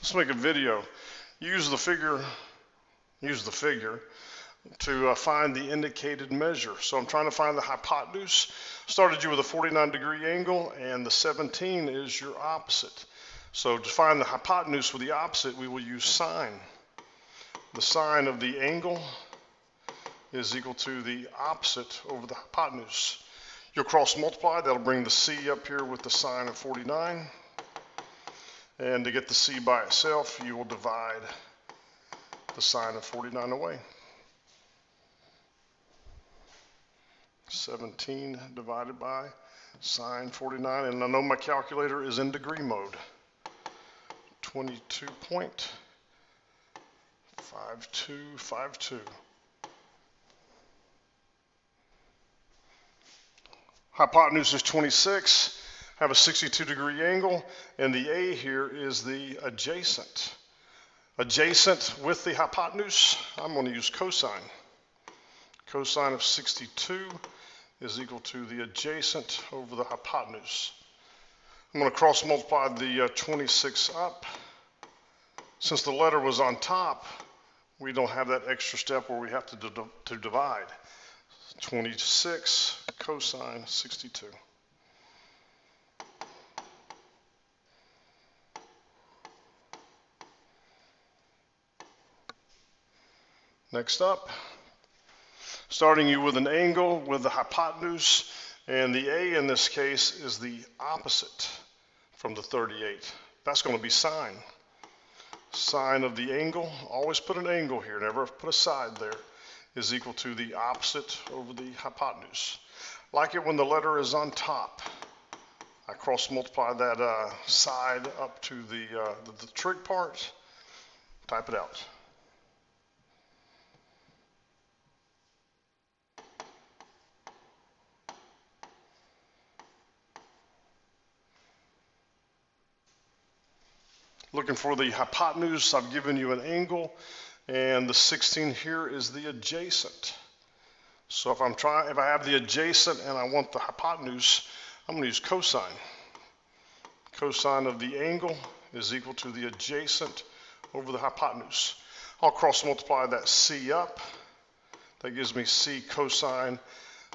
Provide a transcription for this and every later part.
Let's make a video. Use the figure to find the indicated measure. So I'm trying to find the hypotenuse. Started you with a 49-degree angle, and the 17 is your opposite. So to find the hypotenuse with the opposite, we will use sine. The sine of the angle is equal to the opposite over the hypotenuse. You'll cross multiply. That'll bring the c up here with the sine of 49. And to get the c by itself, you will divide the sine of 49 away. 17 divided by sine 49, and I know my calculator is in degree mode. 22.5252. Hypotenuse is 26. Have a 62-degree angle, and the A here is the adjacent. Adjacent with the hypotenuse, I'm going to use cosine. Cosine of 62 is equal to the adjacent over the hypotenuse. I'm going to cross multiply the 26 up. Since the letter was on top, we don't have that extra step where we have to divide. 26 cosine 62. Next up, starting you with an angle with the hypotenuse, and the A in this case is the opposite from the 38. That's going to be sine. Sine of the angle, always put an angle here, never put a side there, is equal to the opposite over the hypotenuse. Like it when the letter is on top. I cross multiply that side up to the trig part, type it out. Looking for the hypotenuse, I've given you an angle, and the 16 here is the adjacent. So if I have the adjacent and I want the hypotenuse, I'm going to use cosine. Cosine of the angle is equal to the adjacent over the hypotenuse. I'll cross multiply that c up. That gives me c cosine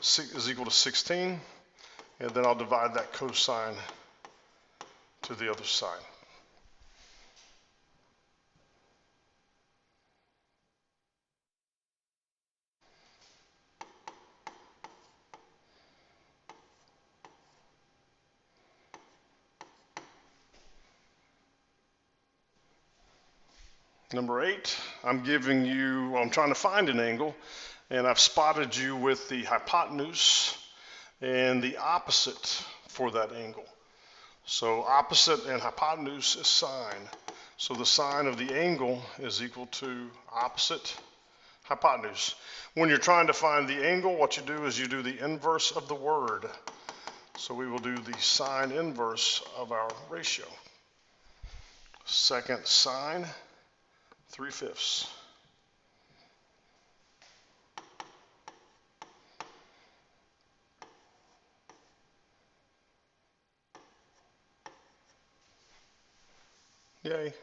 is equal to 16, and then I'll divide that cosine to the other side. Number 8, I'm trying to find an angle, and I've spotted you with the hypotenuse and the opposite for that angle. So opposite and hypotenuse is sine. So the sine of the angle is equal to opposite hypotenuse. When you're trying to find the angle, what you do is you do the inverse of the word. So we will do the sine inverse of our ratio. Second sine 3/5. Yay.